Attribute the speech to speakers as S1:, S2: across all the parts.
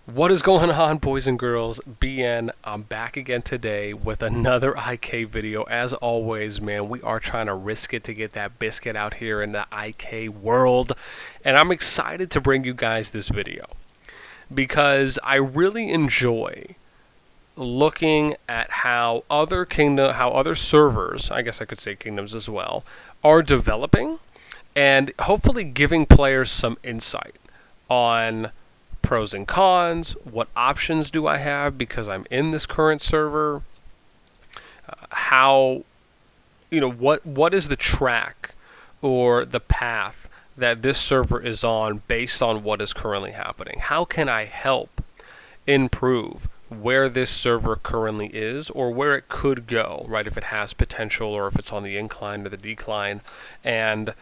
S1: What is going on, boys and girls? BN, I'm back again today with another IK video. As always, man, we are trying to risk it to get that biscuit out here in the IK world. And I'm excited to bring you guys this video because I really enjoy looking at how other servers, I guess I could say kingdoms as well, are developing and hopefully giving players some insight on pros and cons, what options do I have because I'm in this current server, how, what is the track or the path that this server is on based on what is currently happening. How can I help improve where this server currently is or where it could go, right? If it has potential or if it's on the incline or the decline. And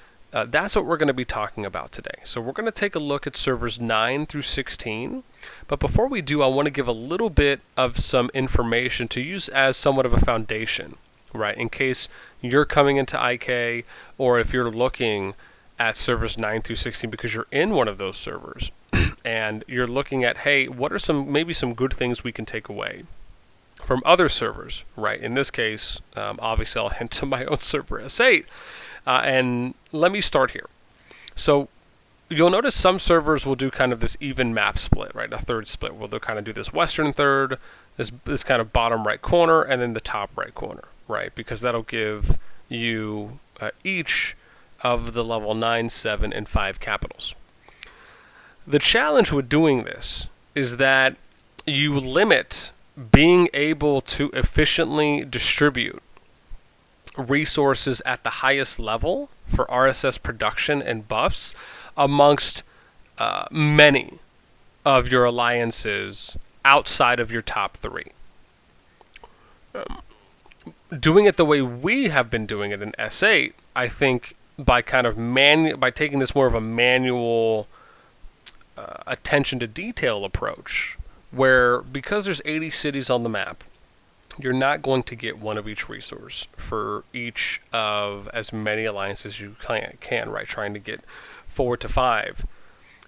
S1: that's what we're going to be talking about today. So we're going to take a look at servers 9 through 16. But before we do, I want to give a little bit of some information to use as somewhat of a foundation, right? In case you're coming into IK or if you're looking at servers 9 through 16 because you're in one of those servers and you're looking at, hey, what are maybe some good things we can take away from other servers, right? In this case, obviously I'll hint to my own server S8. And let me start here. So you'll notice some servers will do kind of this even map split, right? A third split where they'll kind of do this western third, this kind of bottom right corner, and then the top right corner, right? Because that'll give you each of the level 9, 7, and 5 capitals. The challenge with doing this is that you limit being able to efficiently distribute resources at the highest level for RSS production and buffs amongst many of your alliances outside of your top 3. Doing it the way we have been doing it in S8, I think by kind of by taking this more of a manual attention to detail approach, where because there's 80 cities on the map, you're not going to get one of each resource for each of as many alliances you can, right? Trying to get 4 to 5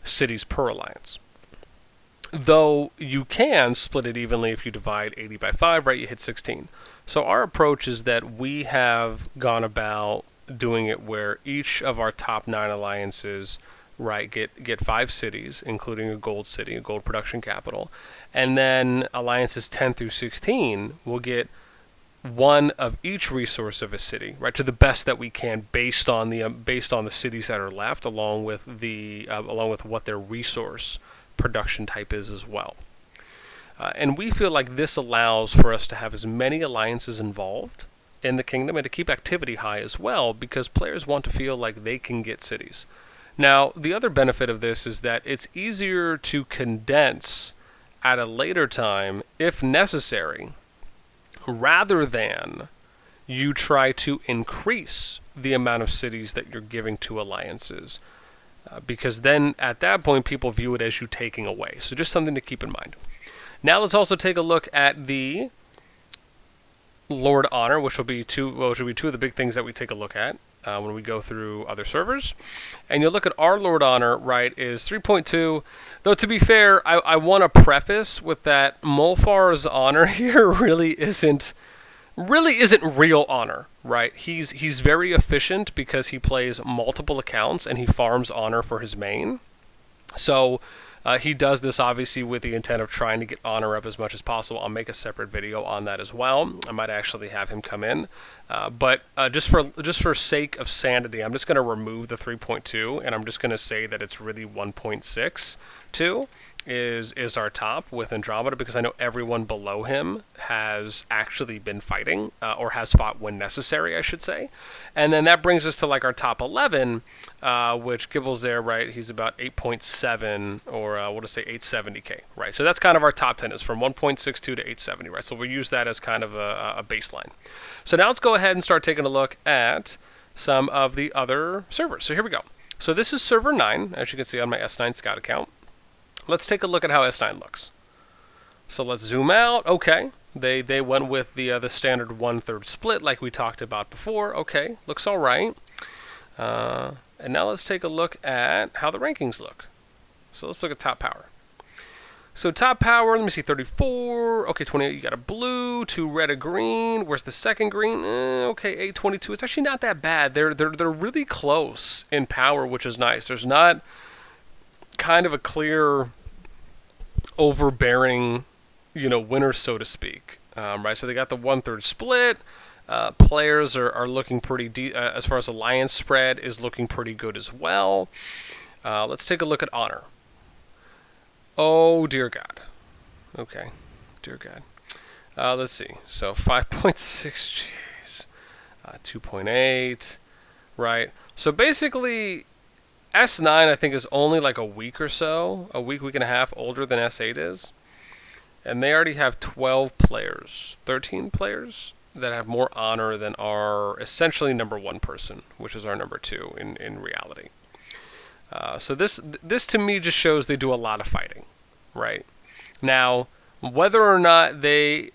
S1: cities per alliance. Though you can split it evenly if you divide 80 by 5, right? You hit 16. So our approach is that we have gone about doing it where each of our top 9 alliances, right, get 5 cities, including a gold city, a gold production capital, and then alliances 10 through 16 will get one of each resource of a city, right, to the best that we can based on the cities that are left, along with what their resource production type is as well. And we feel like this allows for us to have as many alliances involved in the kingdom and to keep activity high as well, because players want to feel like they can get cities. Now, the other benefit of this is that it's easier to condense at a later time, if necessary, rather than you try to increase the amount of cities that you're giving to alliances. Because then, at that point, people view it as you taking away. So just something to keep in mind. Now let's also take a look at the Lord Honor, which will be two of the big things that we take a look at when we go through other servers. And you'll look at our Lord Honor, right, is 3.2. Though to be fair, I want to preface with that Molfar's honor here really isn't real honor, right? He's very efficient because he plays multiple accounts and he farms honor for his main. So he does this obviously with the intent of trying to get honor up as much as possible. I'll make a separate video on that as well. I might actually have him come in, but just for sake of sanity, I'm just going to remove the 3.2 and I'm just going to say that it's really 1.62 is our top with Andromeda, because I know everyone below him has actually been fighting or has fought when necessary, I should say. And then that brings us to like our top 11, which Gibble's there, right? He's about 8.7 or we'll just say 870k, right? So that's kind of our top 10 is from 1.62 to 870, right? So we'll use that as kind of a baseline. So now let's go ahead and start taking a look at some of the other servers. So here we go. So this is server 9, as you can see on my S9 Scout account. Let's take a look at how S9 looks. So let's zoom out. Okay, they went with the standard 1/3 split like we talked about before. Okay, looks all right. And now let's take a look at how the rankings look. So let's look at top power. So top power, let me see, 34. Okay, 28. You got a blue, 2 red, a green. Where's the second green? Okay, 822. It's actually not that bad. They're really close in power, which is nice. There's not kind of a clear overbearing, winner, so to speak. Right. So they got the 1/3 split. Players are looking pretty as far as alliance spread is looking pretty good as well. Let's take a look at honor. Oh, dear God. Okay. Dear God. Let's see. So 5.6, jeez. 2.8. Right. So basically, S9, I think, is only like a week or so, a week and a half older than S8 is. And they already have 12 players, 13 players that have more honor than our essentially number 1 person, which is our number 2 in reality. So this to me just shows they do a lot of fighting, right? Now, whether or not this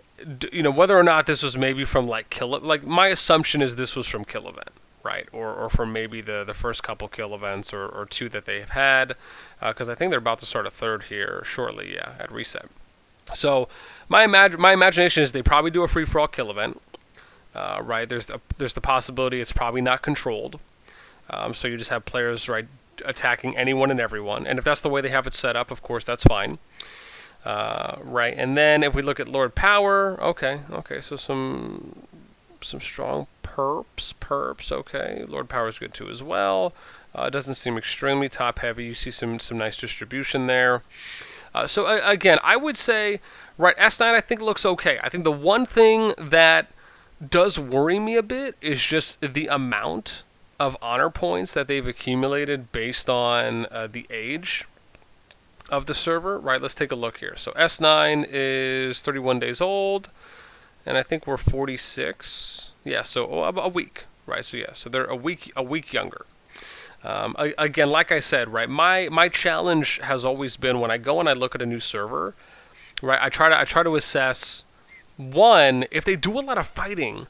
S1: was maybe from like my assumption is this was from kill event, right? Or from maybe the first couple kill events or 2 that they've had, because I think they're about to start a 3rd here shortly, at reset. So my imagination is they probably do a free for all kill event, right? There's the possibility it's probably not controlled. So you just have players, right, attacking anyone and everyone. And if that's the way they have it set up, of course, that's fine. Right, and then if we look at Lord Power, okay, so some strong perps, okay. Lord Power is good too as well. It doesn't seem extremely top heavy. You see some nice distribution there. So again, I would say, right, S9 I think looks okay. I think the one thing that does worry me a bit is just the amount of honor points that they've accumulated based on the age of the server, right? Let's take a look here. So S9 is 31 days old, and I think we're 46. Yeah, so a week, right? So yeah, so they're a week younger. Again, like I said, right, my challenge has always been when I go and I look at a new server, right, I try to assess, one, if they do a lot of fighting,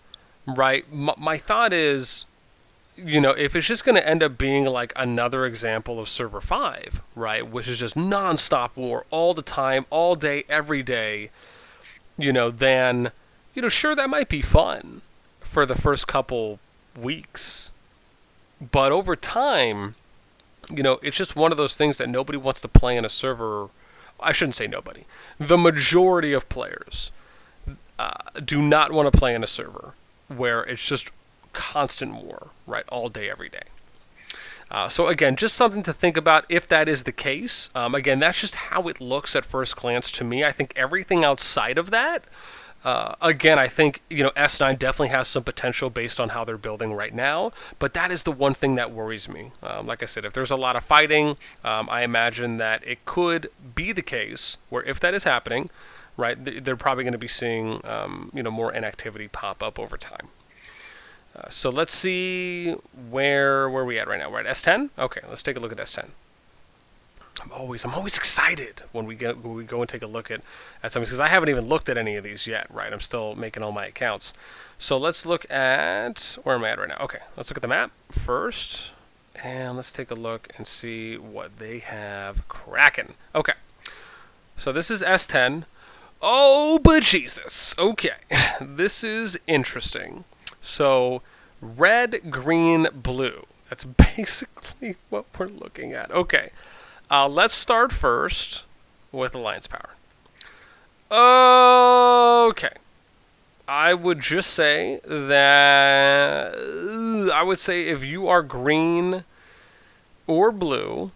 S1: right, my thought is, if it's just going to end up being like another example of Server 5, right, which is just non-stop war all the time, all day, every day, then, sure, that might be fun for the first couple weeks. But over time, it's just one of those things that nobody wants to play in a server. I shouldn't say nobody. The majority of players do not want to play in a server where it's just constant war, right, all day, every day. So again, just something to think about if that is the case. Again, that's just how it looks at first glance to me. I think everything outside of that, again, I think, S9 definitely has some potential based on how they're building right now, but that is the one thing that worries me. Like I said, if there's a lot of fighting, I imagine that it could be the case where if that is happening, right, they're probably going to be seeing, more inactivity pop up over time. So let's see where we at right now. We're at S10? Okay, let's take a look at S10. I'm always excited when we go and take a look at something, because I haven't even looked at any of these yet, right? I'm still making all my accounts. So let's look at, where am I at right now? Okay, let's look at the map first, and let's take a look and see what they have cracking. Okay, so this is S10. Oh, but Jesus. Okay, this is interesting. So, red, green, blue. That's basically what we're looking at. Okay. Let's start first with Alliance Power. Okay. I would just say that if you are green or blue,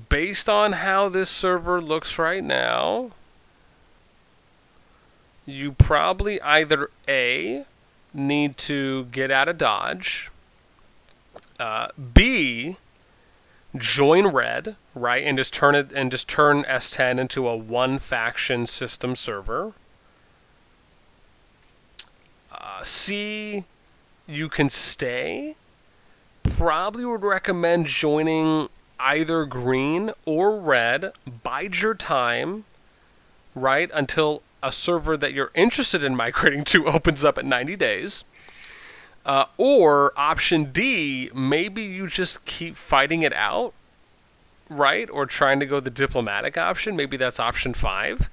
S1: based on how this server looks right now, you probably either A, need to get out of Dodge, B, join red, right, and just turn S10 into a one faction system server. C, you can stay. Probably would recommend joining either green or red. Bide your time, right, until a server that you're interested in migrating to opens up at 90 days. Or option D, maybe you just keep fighting it out, right? Or trying to go the diplomatic option. Maybe that's option 5.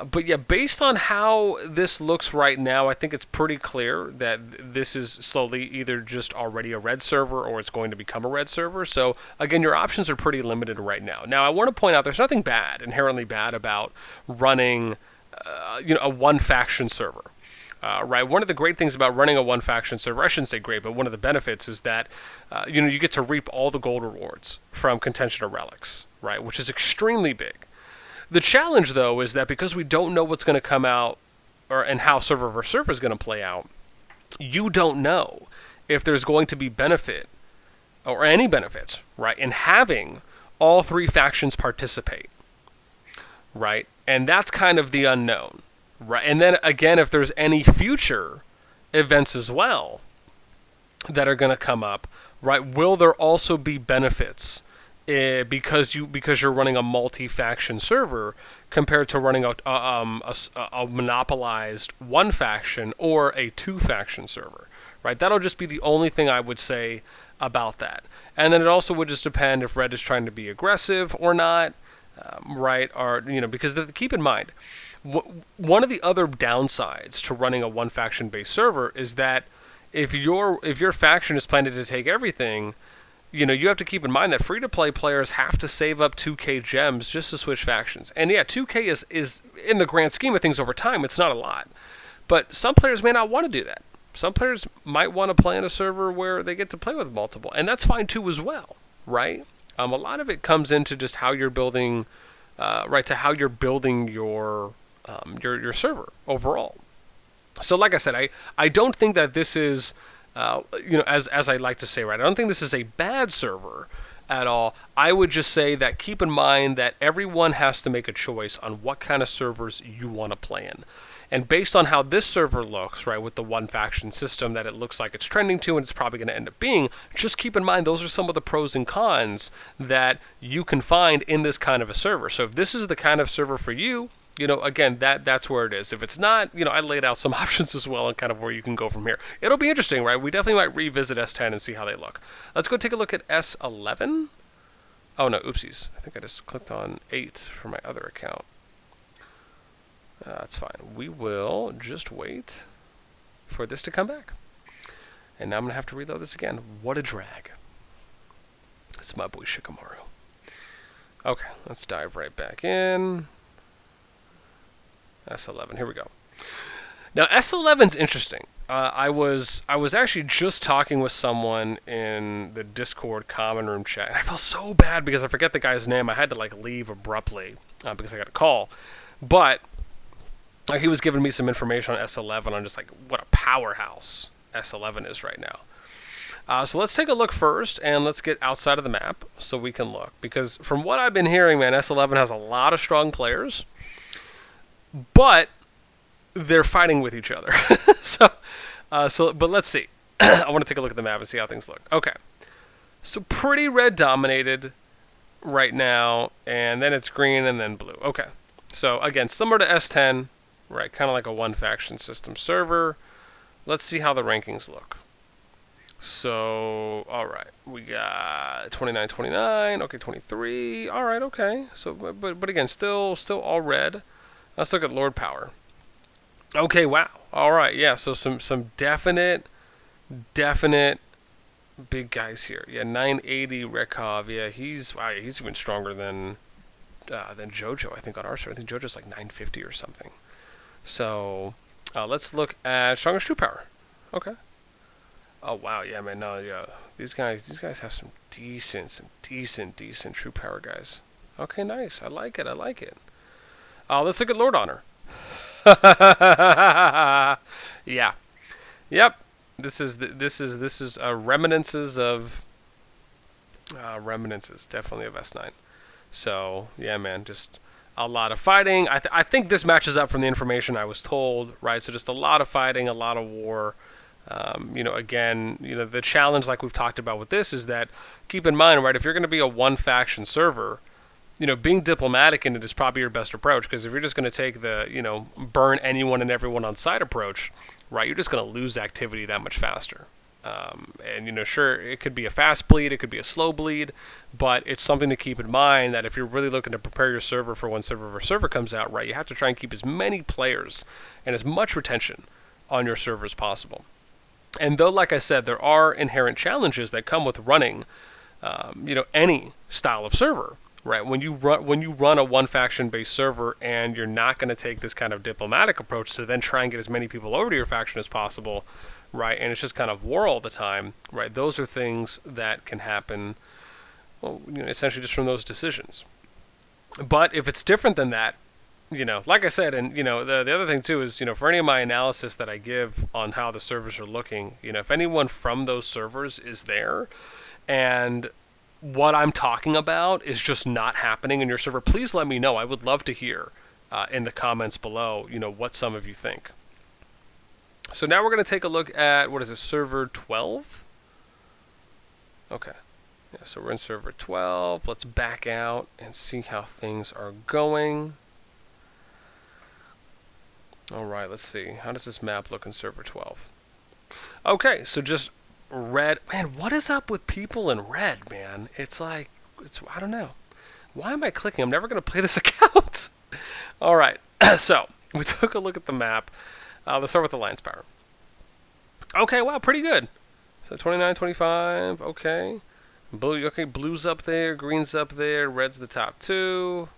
S1: But yeah, based on how this looks right now, I think it's pretty clear that this is slowly either just already a red server or it's going to become a red server. So again, your options are pretty limited right now. Now, I want to point out there's nothing inherently bad about running a one faction server. Right. One of the great things about running a one faction server, I shouldn't say great, but one of the benefits is that you get to reap all the gold rewards from contention or relics, right, which is extremely big. The challenge, though, is that because we don't know what's going to come out and how server versus server is going to play out, you don't know if there's going to be benefit or any benefits, right, in having all 3 factions participate, right? And that's kind of the unknown, right? And then, again, if there's any future events as well that are going to come up, right, will there also be benefits because you're running a multi-faction server compared to running a monopolized one faction or a 2-faction server, right? That'll just be the only thing I would say about that. And then it also would just depend if Red is trying to be aggressive or not, right? Or because keep in mind, one of the other downsides to running a one-faction based server is that if your faction is planning to take everything, you have to keep in mind that free-to-play players have to save up 2K gems just to switch factions. And yeah, 2K is in the grand scheme of things over time, it's not a lot. But some players may not want to do that. Some players might want to play in a server where they get to play with multiple, and that's fine too as well, right? A lot of it comes into just how you're building, to how you're building your server overall. So like I said, I don't think that this is... as I like to say, right, I don't think this is a bad server at all. I would just say that keep in mind that everyone has to make a choice on what kind of servers you want to play in. And based on how this server looks, right, with the one faction system that it looks like it's trending to and it's probably going to end up being, just keep in mind those are some of the pros and cons that you can find in this kind of a server. So if this is the kind of server for you, again, that's where it is. If it's not, I laid out some options as well and kind of where you can go from here. It'll be interesting, right? We definitely might revisit S10 and see how they look. Let's go take a look at S11. Oh, no, oopsies. I think I just clicked on 8 for my other account. That's fine. We will just wait for this to come back. And now I'm going to have to reload this again. What a drag. It's my boy Shikamaru. Okay, let's dive right back in. S11. Here we go. Now S11's interesting. I was actually just talking with someone in the Discord common room chat, and I felt so bad because I forget the guy's name. I had to leave abruptly because I got a call, but he was giving me some information on S11 on just what a powerhouse S11 is right now. So let's take a look first, and let's get outside of the map so we can look, because from what I've been hearing, man, S11 has a lot of strong players. But they're fighting with each other. But let's see. I want to take a look at the map and see how things look. Okay. So pretty red dominated right now, and then it's green and then blue. Okay. So again, similar to S10, right? Kind of like a one faction system server. Let's see how the rankings look. So, all right, we got 29, 29. Okay, 23. All right, okay. So, but again, still all red. Let's look at Lord Power. Okay, wow. All right, yeah. So some definite big guys here. Yeah, 980 Rekov. Yeah, he's even stronger than JoJo. I think on our server. I think JoJo's 950 or something. So let's look at strongest true power. Okay. Oh wow, yeah, man. No, yeah. These guys have some decent true power guys. Okay, nice. I like it. Let's look at Lord Honor. Yeah. Yep. This is reminiscences definitely of S9. So yeah, man, just a lot of fighting. I think this matches up from the information I was told, right? So just a lot of fighting, a lot of war. Again, the challenge, like we've talked about with this, is that keep in mind, right? If you're going to be a one faction server, being diplomatic in it is probably your best approach, because if you're just going to take the, burn anyone and everyone on site approach, right, you're just going to lose activity that much faster, And, sure, it could be a fast bleed, it could be a slow bleed, but it's something to keep in mind that if you're really looking to prepare your server for when server comes out, right, you have to try and keep as many players and as much retention on your server as possible. And though, like I said, there are inherent challenges that come with running, any style of server, right? When you run a one faction based server and you're not going to take this kind of diplomatic approach to then try and get as many people over to your faction as possible, right? And it's just kind of war all the time, right? Those are things that can happen, well, essentially just from those decisions. But if it's different than that, like I said, and the other thing too is, for any of my analysis that I give on how the servers are looking, if anyone from those servers is there and what I'm talking about is just not happening in your server, please let me know. I would love to hear in the comments below, what some of you think. So now we're going to take a look at, what is it, server 12? Okay. Yeah, so we're in server 12. Let's back out and see how things are going. All right, let's see. How does this map look in server 12? Okay, so just red. Man, what is up with people in red, man? It's like, I don't know. Why am I clicking? I'm never going to play this account. All right, so we took a look at the map. Let's start with the Alliance power. Okay, wow, pretty good. So 29, 25, okay. Blue, okay, blue's up there, green's up there, red's the top two.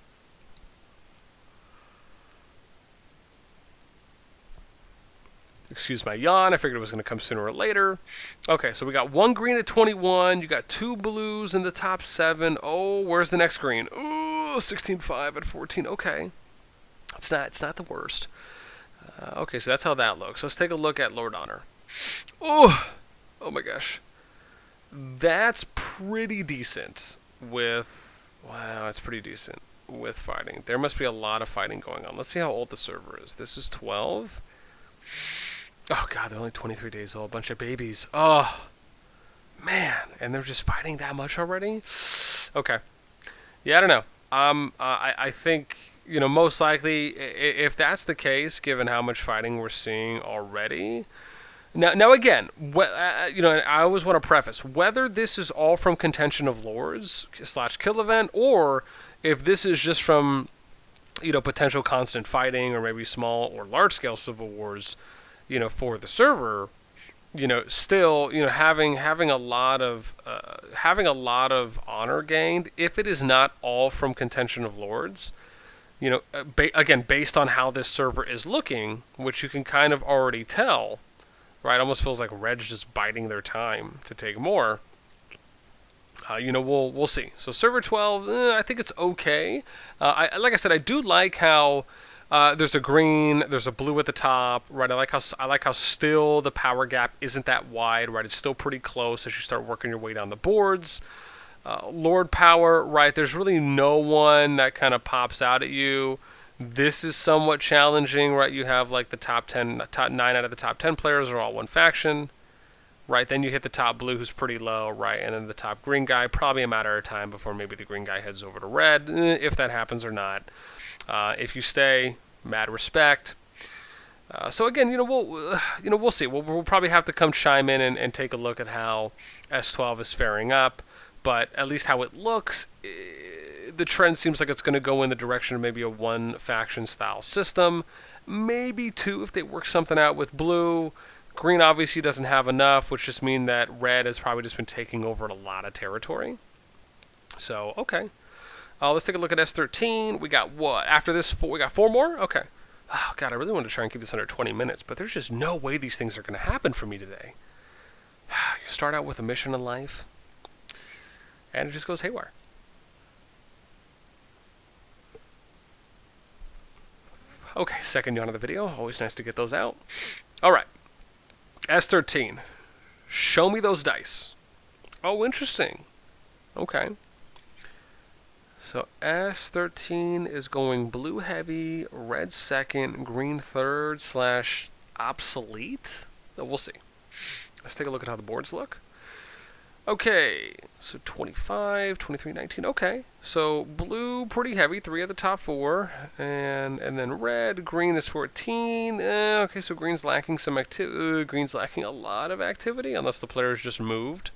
S1: Excuse my yawn, I figured it was going to come sooner or later. Okay, so we got one green at 21, you got two blues in the top 7. Oh, where's the next green? Ooh, 16-5 at 14, okay. It's not the worst. Okay, so that's how that looks. Let's take a look at Lord Honor. Oh my gosh. That's pretty decent with... Wow, that's pretty decent with fighting. There must be a lot of fighting going on. Let's see how old the server is. This is 12. Oh, God, they're only 23 days old. Bunch of babies. Oh, man. And they're just fighting that much already? Okay. Yeah, I don't know. I think... most likely, if that's the case, given how much fighting we're seeing already. Now again, I always want to preface whether this is all from contention of lords / kill event, or if this is just from, potential constant fighting or maybe small or large scale civil wars, for the server. Still, having a lot of honor gained, if it is not all from contention of lords. Again, based on how this server is looking, which you can kind of already tell, right? Almost feels like Red's just biding their time to take more. We'll see. So server 12, I think it's okay. Like I said, I do like how there's a green, there's a blue at the top, right? I like how still the power gap isn't that wide, right? It's still pretty close as you start working your way down the boards. Lord power, right, there's really no one that kind of pops out at you. This is somewhat challenging, right? You have like the top 9 out of the top 10 players are all one faction, right? Then you hit the top blue, who's pretty low, right? And then the top green guy, probably a matter of time before maybe the green guy heads over to red, if that happens or not. If you stay, mad respect. So again, we'll see. We'll probably have to come chime in and take a look at how S12 is faring up. But at least how it looks, the trend seems like it's going to go in the direction of maybe a one-faction style system. Maybe two if they work something out with blue. Green obviously doesn't have enough, which just means that red has probably just been taking over a lot of territory. So, okay. Let's take a look at S13. We got what? After this, we got 4 more? Okay. Oh, God, I really wanted to try and keep this under 20 minutes, but there's just no way these things are going to happen for me today. You start out with a mission in life, and it just goes haywire. Okay, second yawn of the video. Always nice to get those out. All right. S13. Show me those dice. Oh, interesting. Okay. So S13 is going blue heavy, red second, green third / obsolete. We'll see. Let's take a look at how the boards look. Okay, so 25, 23, 19. Okay, so blue pretty heavy, 3 of the top 4, and then red, green is 14. Okay, so green's lacking some activity. Green's lacking a lot of activity, unless the player's just moved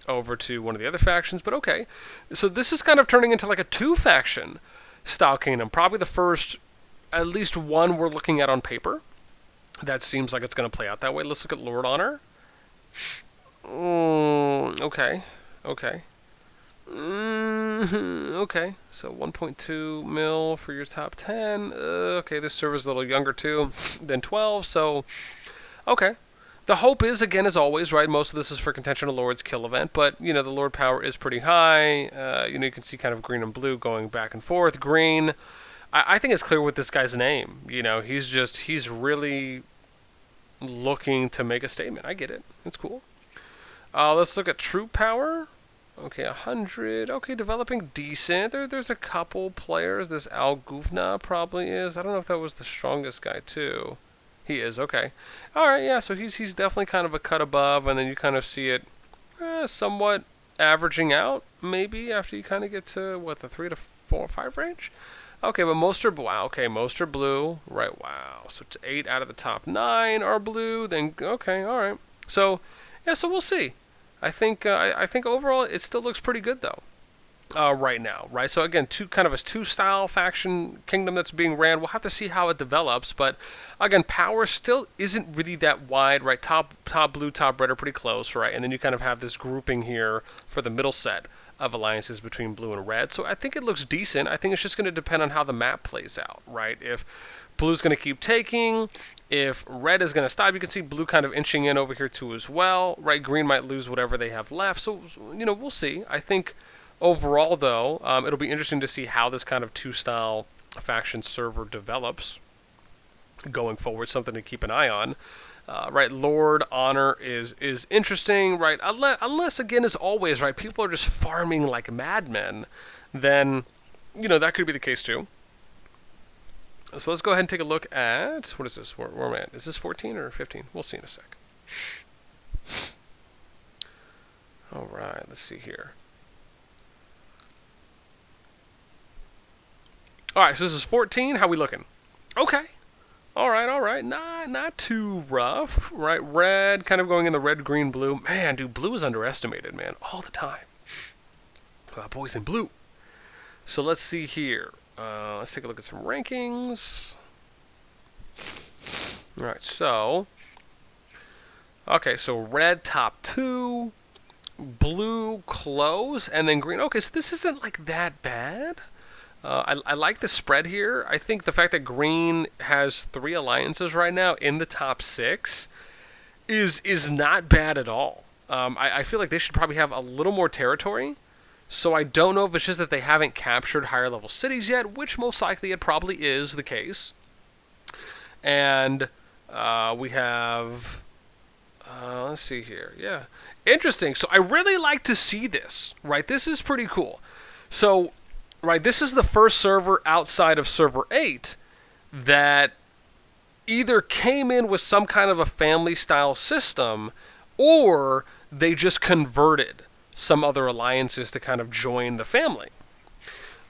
S1: over to one of the other factions. But okay, so this is kind of turning into like a 2-faction style kingdom. Probably the first, at least one we're looking at on paper. That seems like it's going to play out that way. Let's look at Lord Honor. Okay. Okay. Okay. So 1.2 mil for your top 10. Okay, this server's a little younger too than 12. So, okay. The hope is, again, as always, right? Most of this is for Contention of Lords kill event, but you know the Lord power is pretty high. You can see kind of green and blue going back and forth. Green, I think it's clear with this guy's name. He's really looking to make a statement. I get it. It's cool. Let's look at troop power. Okay, 100. Okay, developing decent. There's a couple players. This Al Guvna probably is. I don't know if that was the strongest guy too. He is. Okay. All right. Yeah. So he's definitely kind of a cut above, and then you kind of see it somewhat averaging out maybe after you kind of get to what, the 3 to 4 or 5 range. Okay, but most are wow. Okay, most are blue. Right. Wow. So 8 out of the top 9 are blue. Then okay. All right. So yeah. So we'll see. I think overall it still looks pretty good though. Right now, right? So again, kind of a 2-style faction kingdom that's being ran. We'll have to see how it develops, but again, power still isn't really that wide, right? Top blue, top red are pretty close, right? And then you kind of have this grouping here for the middle set of alliances between blue and red. So I think it looks decent. I think it's just going to depend on how the map plays out, right? If blue's going to keep taking, if red is going to stop, you can see blue kind of inching in over here too as well, right? Green might lose whatever they have left. So, we'll see. I think overall, though, it'll be interesting to see how this kind of 2-style faction server develops going forward. Something to keep an eye on. Right, Lord Honor is interesting, right? Unless, again, as always, right, people are just farming like madmen, then, that could be the case too. So let's go ahead and take a look at, what is this? Where am I at? Is this 14 or 15? We'll see in a sec. All right, let's see here. All right, so this is 14. How we looking? Okay. All right. Not too rough, right? Red, kind of going in the red, green, blue. Man, dude, blue is underestimated, man, all the time. Boys in blue. So let's see here. Let's take a look at some rankings. All right, so red top 2, blue close, and then green. Okay, so this isn't like that bad. I like the spread here. I think the fact that green has 3 alliances right now in the top 6 is not bad at all. I feel like they should probably have a little more territory. So I don't know if it's just that they haven't captured higher level cities yet, which most likely it probably is the case. And we have, let's see here. Yeah, interesting. So I really like to see this, right? This is pretty cool. So, right, this is the first server outside of server 8 that either came in with some kind of a family style system, or they just converted some other alliances to kind of join the family,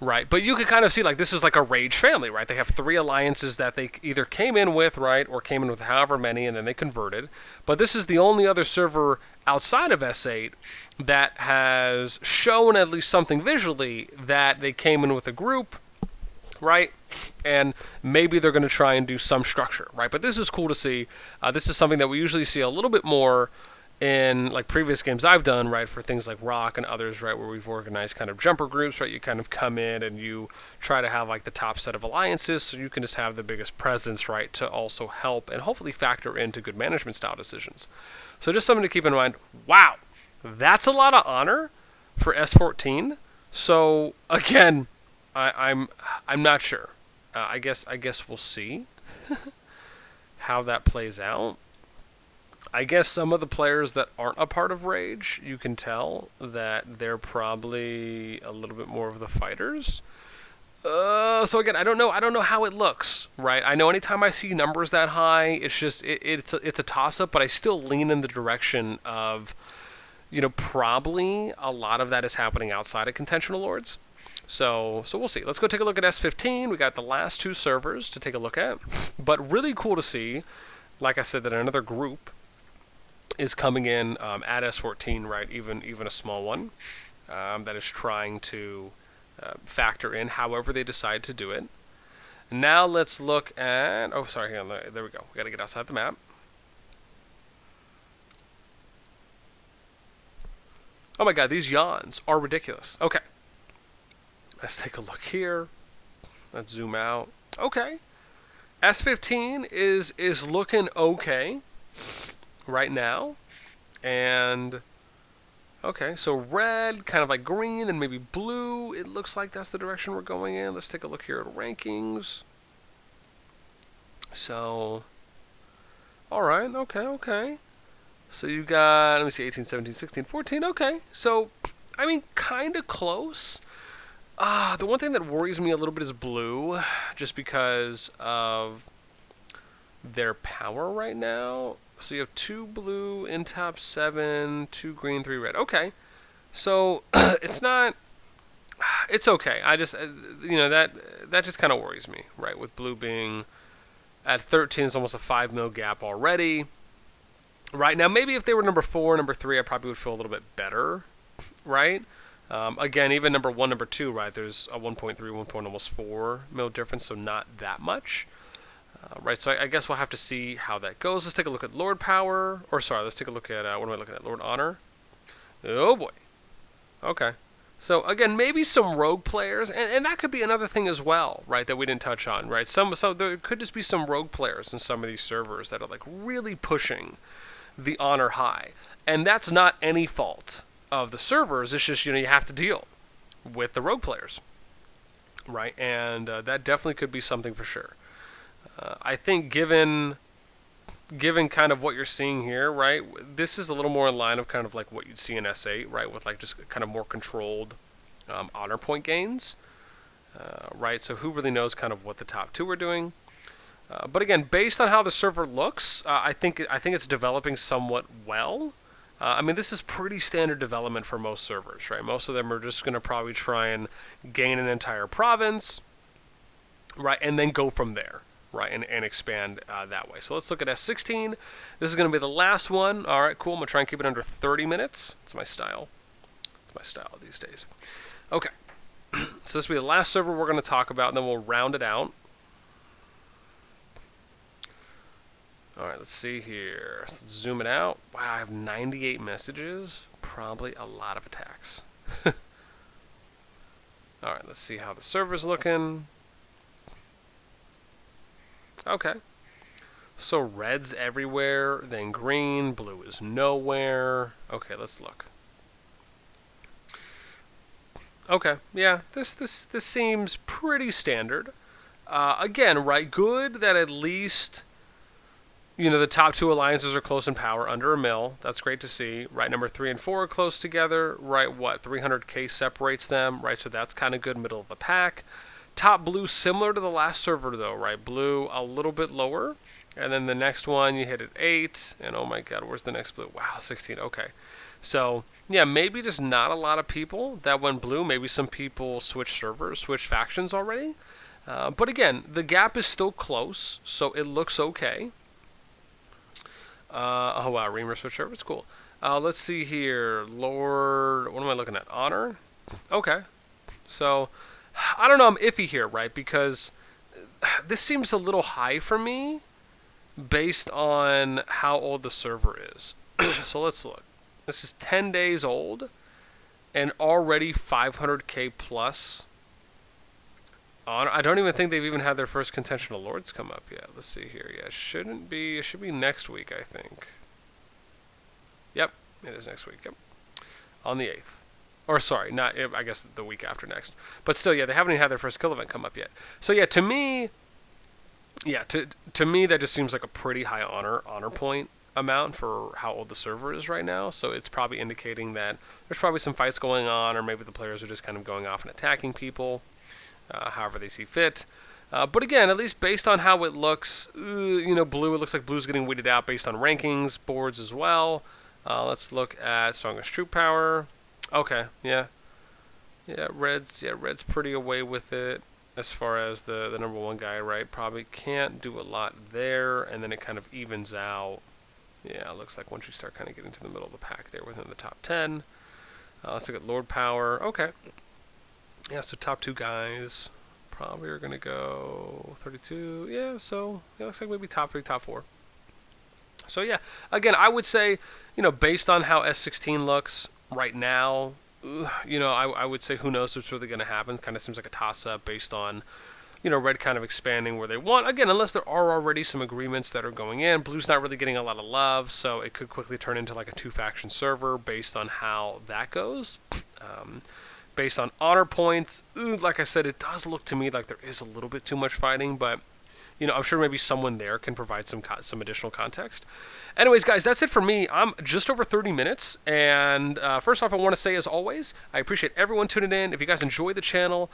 S1: right? But you can kind of see, like, this is like a Rage family, right? They have 3 alliances that they either came in with, right, or came in with however many, and then they converted. But this is the only other server outside of S8 that has shown at least something visually that they came in with a group, right? And maybe they're going to try and do some structure, right? But this is cool to see. This is something that we usually see a little bit more in like previous games I've done, right, for things like Rock and others, right, where we've organized kind of jumper groups, right? You kind of come in and you try to have like the top set of alliances, so you can just have the biggest presence, right, to also help and hopefully factor into good management style decisions. So just something to keep in mind. Wow, that's a lot of honor for S14. So again, I'm not sure. I guess we'll see how that plays out. I guess some of the players that aren't a part of Rage, you can tell that they're probably a little bit more of the fighters. So again, I don't know how it looks, right? I know anytime I see numbers that high, it's just it's a toss-up, but I still lean in the direction of, probably a lot of that is happening outside of contentional lords. So we'll see. Let's go take a look at S15. We got the last 2 servers to take a look at. But really cool to see, like I said, that another group is coming in at S14, right? Even a small one that is trying to factor in however they decide to do it. Now let's look at... Oh, sorry. Hang on. There we go. We got to get outside the map. Oh my god, these yawns are ridiculous. Okay. Let's take a look here. Let's zoom out. Okay. S15 is looking okay right now. And okay, so red, kind of like green, and maybe blue. It looks like that's the direction we're going in. Let's take a look here at rankings. So, all right, okay. So you got, let me see, 18, 17, 16, 14. Okay, so, I mean, kind of close. The one thing that worries me a little bit is blue, just because of their power right now. So you have 2 blue in top 7, 2 green, 3 red. Okay, so it's not. It's okay. I just, that just kind of worries me, right? With blue being at 13, it's almost a 5 mil gap already. Right now, maybe if they were number 4, number 3, I probably would feel a little bit better, right? Again, even number 1, number 2, right? There's a 1.3, 1 point almost 4 mil difference, so not that much. Right, so I guess we'll have to see how that goes. Let's take a look at Lord Power. Or sorry, let's take a look at, what am I looking at? Lord Honor. Oh boy. Okay. So again, maybe some rogue players, and that could be another thing as well, right, that we didn't touch on, right? So there could just be some rogue players in some of these servers that are like really pushing the honor high. And that's not any fault of the servers. It's just, you have to deal with the rogue players, right? And that definitely could be something for sure. I think given kind of what you're seeing here, right, this is a little more in line of kind of like what you'd see in S8, right, with like just kind of more controlled honor point gains, right? So who really knows kind of what the top 2 are doing? But again, based on how the server looks, I think it's developing somewhat well. I mean, this is pretty standard development for most servers, right? Most of them are just going to probably try and gain an entire province, right, and then go from there. Right, and expand that way. So let's look at S16. This is going to be the last one. All right, cool. I'm going to try and keep it under 30 minutes. It's my style. It's my style these days. Okay. So this will be the last server we're going to talk about, and then we'll round it out. All right, let's see here. So let's zoom it out. Wow, I have 98 messages. Probably a lot of attacks. All right, let's see how the server's looking. Okay. So red's everywhere, then green, blue is nowhere. Okay, let's look. Okay, yeah, this seems pretty standard. Again, right, good that at least, the top 2 alliances are close in power, under a mil. That's great to see. Right, number 3 and 4 are close together. Right, 300k separates them. Right, so that's kind of good, middle of the pack. Top blue, similar to the last server, though, right? Blue, a little bit lower. And then the next one, you hit at 8. And oh my god, where's the next blue? Wow, 16. Okay. So, yeah, maybe just not a lot of people that went blue. Maybe some people switched servers, switched factions already. But again, the gap is still close, so it looks okay. Oh, wow, Reamer switched servers. Cool. Let's see here. Lord, what am I looking at? Honor? Okay. So, I don't know, I'm iffy here, right? Because this seems a little high for me based on how old the server is. So let's look. This is 10 days old and already 500k plus. I don't even think they've even had their first contentional lords come up yet. Let's see here. Yeah, it should be next week, I think. Yep, it is next week. Yep. On the 8th. Or sorry, not, I guess the week after next. But still, yeah, they haven't even had their first kill event come up yet. So yeah, to me, to me that just seems like a pretty high honor point amount for how old the server is right now. So it's probably indicating that there's probably some fights going on, or maybe the players are just kind of going off and attacking people, however they see fit. But again, at least based on how it looks, blue, it looks like blue's getting weeded out based on rankings, boards as well. Let's look at strongest troop power. Okay, yeah. Red's pretty away with it as far as the number one guy, right? Probably can't do a lot there, and then it kind of evens out. Yeah, it looks like once you start kind of getting to the middle of the pack there within the top 10. Let's look at Lord Power. Okay. Yeah, so top 2 guys probably are going to go 32. Yeah, so it looks like maybe top 3, top 4. So yeah, again, I would say, based on how S16 looks right now, I would say who knows what's really going to happen. Kind of seems like a toss-up based on, Red kind of expanding where they want. Again, unless there are already some agreements that are going in. Blue's not really getting a lot of love, so it could quickly turn into like a 2-faction server based on how that goes. Based on honor points, like I said, it does look to me like there is a little bit too much fighting, but I'm sure maybe someone there can provide some additional context. Anyways, guys, that's it for me. I'm just over 30 minutes. And first off, I want to say, as always, I appreciate everyone tuning in. If you guys enjoy the channel,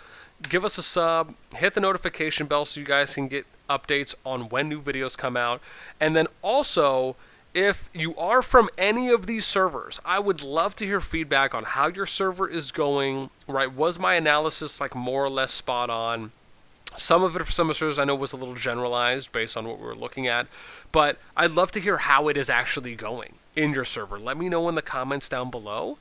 S1: give us a sub, hit the notification bell so you guys can get updates on when new videos come out. And then also, if you are from any of these servers, I would love to hear feedback on how your server is going, right? Was my analysis like more or less spot on? Some of it for some servers I know was a little generalized based on what we were looking at, but I'd love to hear how it is actually going in your server. Let me know in the comments down below.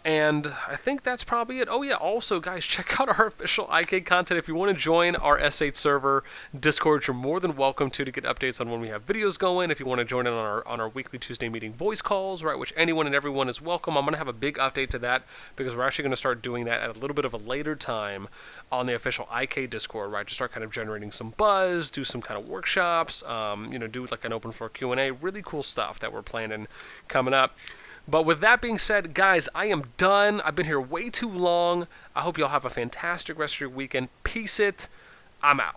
S1: And I think that's probably it. Oh yeah, also guys, check out our official IK content. If you want to join our S8 server Discord, you're more than welcome to get updates on when we have videos going. If you want to join in on our weekly Tuesday meeting voice calls, right, which anyone and everyone is welcome. I'm going to have a big update to that because we're actually going to start doing that at a little bit of a later time on the official IK Discord, right, to start kind of generating some buzz, do some kind of workshops, do like an open floor Q&A, really cool stuff that we're planning coming up. But with that being said, guys, I am done. I've been here way too long. I hope y'all have a fantastic rest of your weekend. Peace it. I'm out.